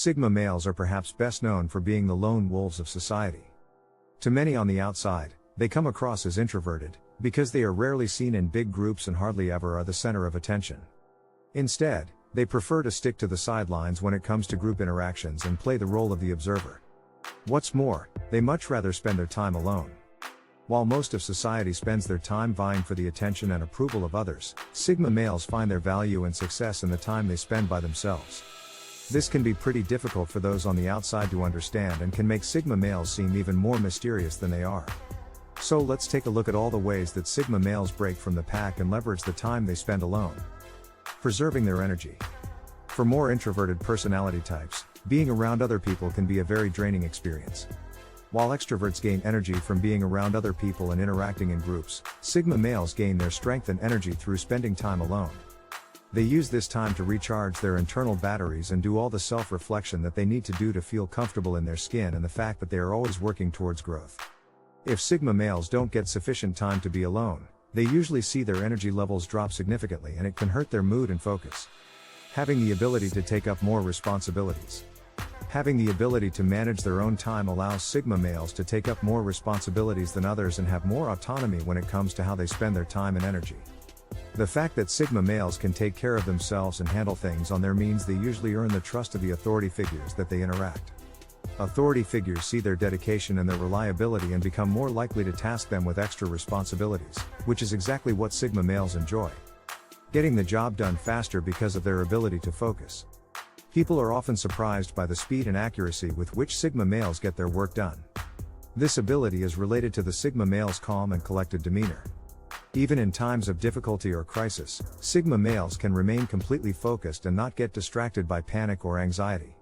Sigma males are perhaps best known for being the lone wolves of society. To many on the outside, they come across as introverted, because they are rarely seen in big groups and hardly ever are the center of attention. Instead, they prefer to stick to the sidelines when it comes to group interactions and play the role of the observer. What's more, they much rather spend their time alone. While most of society spends their time vying for the attention and approval of others, Sigma males find their value and success in the time they spend by themselves. This can be pretty difficult for those on the outside to understand and can make Sigma males seem even more mysterious than they are. So let's take a look at all the ways that Sigma males break from the pack and leverage the time they spend alone. Preserving their energy. For more introverted personality types, being around other people can be a very draining experience. While extroverts gain energy from being around other people and interacting in groups, Sigma males gain their strength and energy through spending time alone. They use this time to recharge their internal batteries and do all the self-reflection that they need to do to feel comfortable in their skin and the fact that they are always working towards growth. If Sigma males don't get sufficient time to be alone, they usually see their energy levels drop significantly and it can hurt their mood and focus. Having the ability to take up more responsibilities. Having the ability to manage their own time allows Sigma males to take up more responsibilities than others and have more autonomy when it comes to how they spend their time and energy. The fact that Sigma males can take care of themselves and handle things on their means they usually earn the trust of the authority figures that they interact. Authority figures see their dedication and their reliability and become more likely to task them with extra responsibilities, which is exactly what Sigma males enjoy. Getting the job done faster because of their ability to focus. People are often surprised by the speed and accuracy with which Sigma males get their work done. This ability is related to the Sigma male's calm and collected demeanor. Even in times of difficulty or crisis, Sigma males can remain completely focused and not get distracted by panic or anxiety.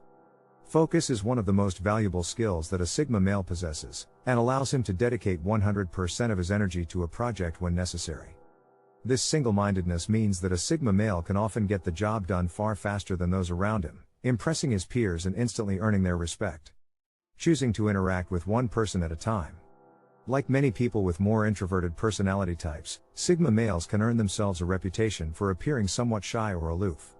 Focus is one of the most valuable skills that a Sigma male possesses, and allows him to dedicate 100% of his energy to a project when necessary. This single-mindedness means that a Sigma male can often get the job done far faster than those around him, impressing his peers and instantly earning their respect. Choosing to interact with one person at a time. Like many people with more introverted personality types, Sigma males can earn themselves a reputation for appearing somewhat shy or aloof.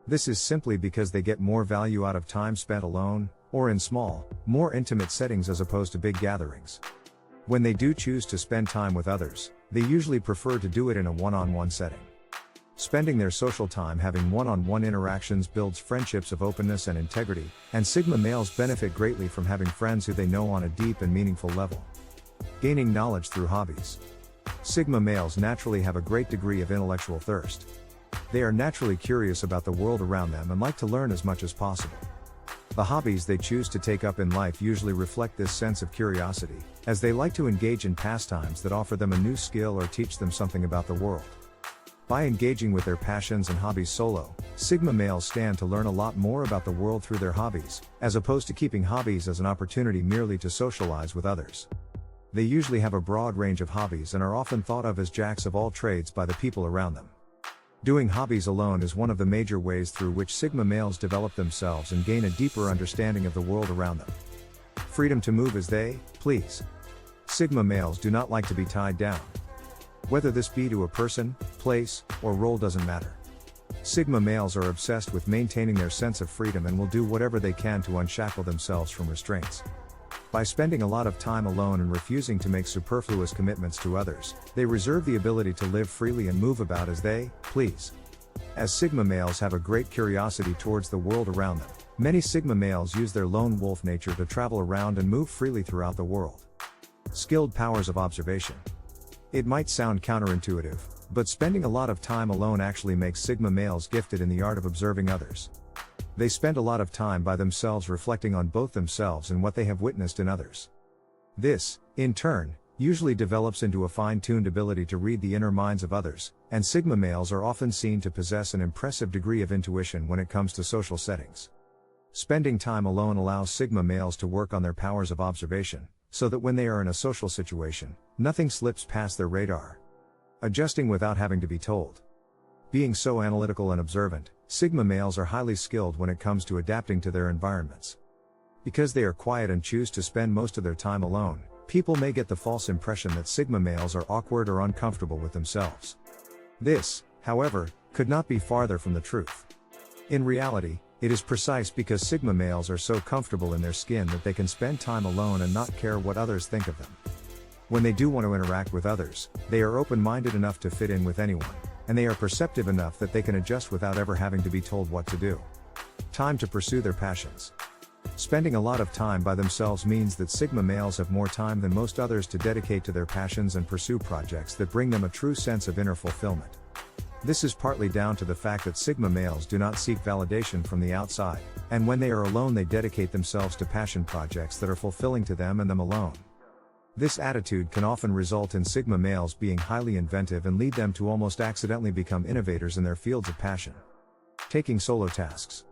This is simply because they get more value out of time spent alone, or in small, more intimate settings as opposed to big gatherings. When they do choose to spend time with others, they usually prefer to do it in a one-on-one setting. Spending their social time having one-on-one interactions builds friendships of openness and integrity, and Sigma males benefit greatly from having friends who they know on a deep and meaningful level. Gaining knowledge through hobbies. Sigma males naturally have a great degree of intellectual thirst. They are naturally curious about the world around them and like to learn as much as possible. The hobbies they choose to take up in life usually reflect this sense of curiosity, as they like to engage in pastimes that offer them a new skill or teach them something about the world. By engaging with their passions and hobbies solo, Sigma males stand to learn a lot more about the world through their hobbies, as opposed to keeping hobbies as an opportunity merely to socialize with others. They usually have a broad range of hobbies and are often thought of as jacks of all trades by the people around them. Doing hobbies alone is one of the major ways through which Sigma males develop themselves and gain a deeper understanding of the world around them. Freedom to move as they please. Sigma males do not like to be tied down. Whether this be to a person, place, or role doesn't matter. Sigma males are obsessed with maintaining their sense of freedom and will do whatever they can to unshackle themselves from restraints. By spending a lot of time alone and refusing to make superfluous commitments to others, they reserve the ability to live freely and move about as they please. As Sigma males have a great curiosity towards the world around them, many Sigma males use their lone wolf nature to travel around and move freely throughout the world. Skilled powers of observation. It might sound counterintuitive, but spending a lot of time alone actually makes Sigma males gifted in the art of observing others. They spend a lot of time by themselves reflecting on both themselves and what they have witnessed in others. This, in turn, usually develops into a fine-tuned ability to read the inner minds of others, and Sigma males are often seen to possess an impressive degree of intuition when it comes to social settings. Spending time alone allows Sigma males to work on their powers of observation, so that when they are in a social situation, nothing slips past their radar. Adjusting without having to be told. Being so analytical and observant, Sigma males are highly skilled when it comes to adapting to their environments. Because they are quiet and choose to spend most of their time alone, people may get the false impression that Sigma males are awkward or uncomfortable with themselves. This, however, could not be farther from the truth. In reality, It is precise because Sigma males are so comfortable in their skin that they can spend time alone and not care what others think of them. When they do want to interact with others, they are open-minded enough to fit in with anyone, and they are perceptive enough that they can adjust without ever having to be told what to do. Time to pursue their passions. Spending a lot of time by themselves means that Sigma males have more time than most others to dedicate to their passions and pursue projects that bring them a true sense of inner fulfillment. This is partly down to the fact that Sigma males do not seek validation from the outside, and when they are alone they dedicate themselves to passion projects that are fulfilling to them and them alone. This attitude can often result in Sigma males being highly inventive and lead them to almost accidentally become innovators in their fields of passion. Taking solo tasks.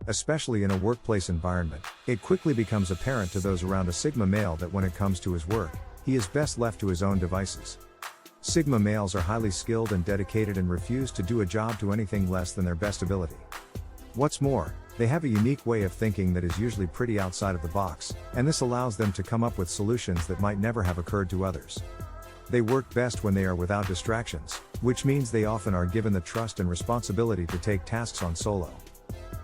Especially in a workplace environment, it quickly becomes apparent to those around a Sigma male that when it comes to his work, he is best left to his own devices. Sigma males are highly skilled and dedicated and refuse to do a job to anything less than their best ability. What's more, they have a unique way of thinking that is usually pretty outside of the box, and this allows them to come up with solutions that might never have occurred to others. They work best when they are without distractions, which means they often are given the trust and responsibility to take tasks on solo.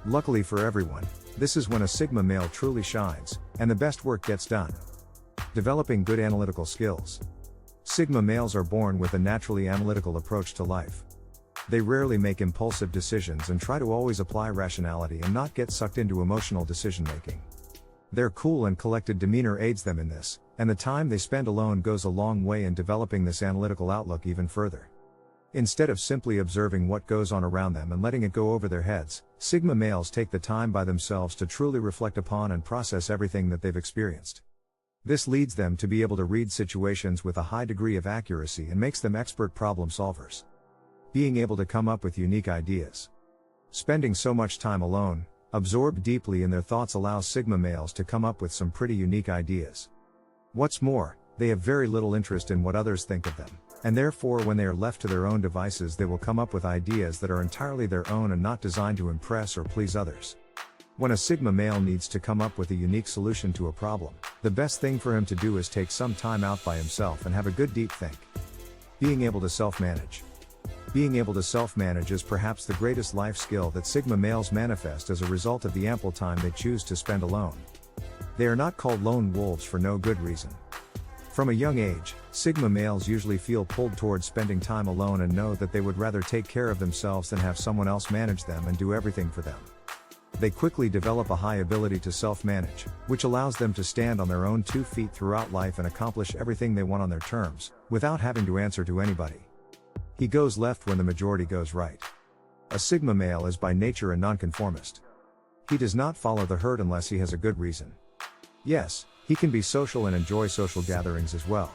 Luckily for everyone, this is when a Sigma male truly shines, and the best work gets done. Developing good analytical skills. Sigma males are born with a naturally analytical approach to life. They rarely make impulsive decisions and try to always apply rationality and not get sucked into emotional decision-making. Their cool and collected demeanor aids them in this, and the time they spend alone goes a long way in developing this analytical outlook even further. Instead of simply observing what goes on around them and letting it go over their heads, Sigma males take the time by themselves to truly reflect upon and process everything that they've experienced. This leads them to be able to read situations with a high degree of accuracy and makes them expert problem solvers. Being able to come up with unique ideas. Spending so much time alone, absorbed deeply in their thoughts allows Sigma males to come up with some pretty unique ideas. What's more, they have very little interest in what others think of them, and therefore when they are left to their own devices they will come up with ideas that are entirely their own and not designed to impress or please others. When a Sigma male needs to come up with a unique solution to a problem, the best thing for him to do is take some time out by himself and have a good deep think. Being able to self-manage. Being able to self-manage is perhaps the greatest life skill that Sigma males manifest as a result of the ample time they choose to spend alone. They are not called lone wolves for no good reason. From a young age, Sigma males usually feel pulled towards spending time alone and know that they would rather take care of themselves than have someone else manage them and do everything for them. They quickly develop a high ability to self-manage, which allows them to stand on their own 2 feet throughout life and accomplish everything they want on their terms, without having to answer to anybody. He goes left when the majority goes right. A Sigma male is by nature a nonconformist. He does not follow the herd unless he has a good reason. Yes, he can be social and enjoy social gatherings as well.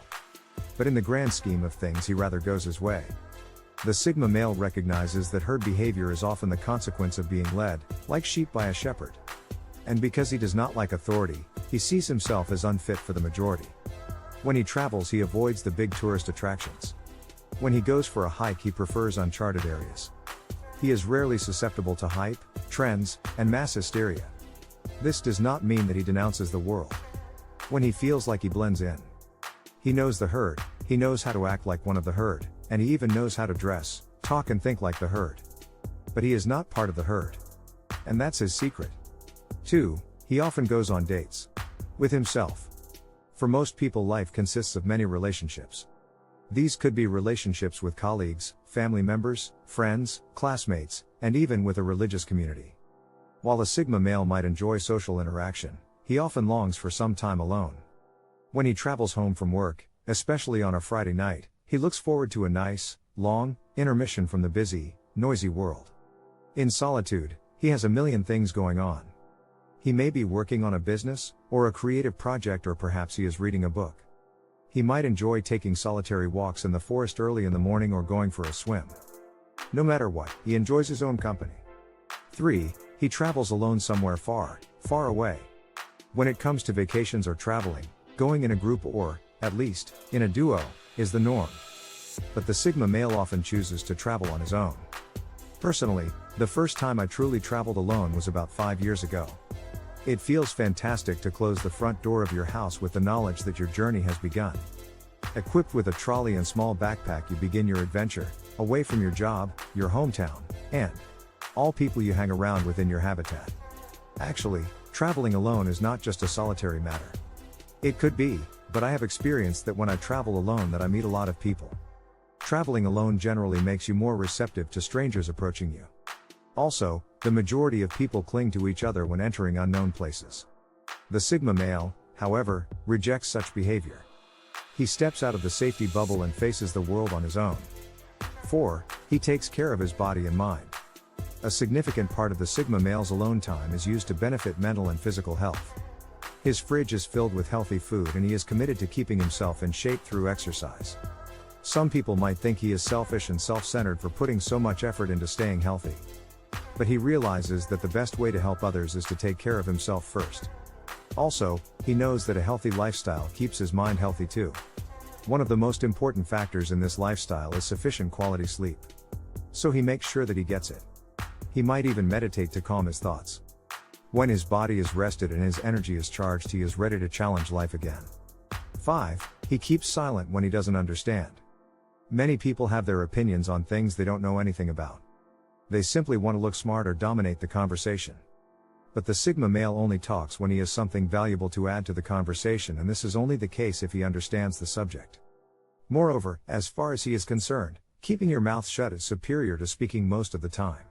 But in the grand scheme of things he rather goes his way. The Sigma male recognizes that herd behavior is often the consequence of being led, like sheep by a shepherd. And because he does not like authority, he sees himself as unfit for the majority. When he travels he avoids the big tourist attractions. When he goes for a hike he prefers uncharted areas. He is rarely susceptible to hype, trends, and mass hysteria. This does not mean that he denounces the world. When he feels like he blends in. He knows the herd, he knows how to act like one of the herd, and he even knows how to dress, talk and think like the herd. But he is not part of the herd. And that's his secret. 2. He often goes on dates. With himself. For most people life consists of many relationships. These could be relationships with colleagues, family members, friends, classmates, and even with a religious community. While a Sigma male might enjoy social interaction, he often longs for some time alone. When he travels home from work, especially on a Friday night, he looks forward to a nice, long, intermission from the busy, noisy world. In solitude, he has a million things going on. He may be working on a business, or a creative project, or perhaps he is reading a book. He might enjoy taking solitary walks in the forest early in the morning or going for a swim. No matter what, he enjoys his own company. 3. He travels alone somewhere far, far away. When it comes to vacations or traveling, going in a group or, at least, in a duo, is the norm. But the Sigma male often chooses to travel on his own. Personally, the first time I truly traveled alone was about 5 years ago. It feels fantastic to close the front door of your house with the knowledge that your journey has begun. Equipped with a trolley and small backpack you begin your adventure, away from your job, your hometown, and all people you hang around with in your habitat. Actually, traveling alone is not just a solitary matter. It could be, but I have experienced that when I travel alone that I meet a lot of people. Traveling alone generally makes you more receptive to strangers approaching you. Also, the majority of people cling to each other when entering unknown places. The Sigma male, however, rejects such behavior. He steps out of the safety bubble and faces the world on his own. 4. He takes care of his body and mind. A significant part of the Sigma male's alone time is used to benefit mental and physical health. His fridge is filled with healthy food and he is committed to keeping himself in shape through exercise. Some people might think he is selfish and self-centered for putting so much effort into staying healthy. But he realizes that the best way to help others is to take care of himself first. Also, he knows that a healthy lifestyle keeps his mind healthy too. One of the most important factors in this lifestyle is sufficient quality sleep. So he makes sure that he gets it. He might even meditate to calm his thoughts. When his body is rested and his energy is charged, he is ready to challenge life again. 5. He keeps silent when he doesn't understand. Many people have their opinions on things they don't know anything about. They simply want to look smart or dominate the conversation. But the Sigma male only talks when he has something valuable to add to the conversation, and this is only the case if he understands the subject. Moreover, as far as he is concerned, keeping your mouth shut is superior to speaking most of the time.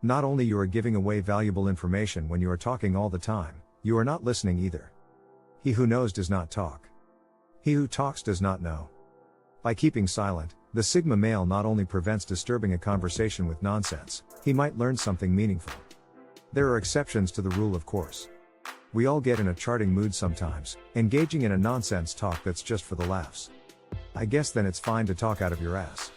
Not only you are giving away valuable information when you are talking all the time, you are not listening either. He who knows does not talk. He who talks does not know. By keeping silent, the Sigma male not only prevents disturbing a conversation with nonsense, he might learn something meaningful. There are exceptions to the rule, of course. We all get in a charting mood sometimes, engaging in a nonsense talk that's just for the laughs. I guess then it's fine to talk out of your ass.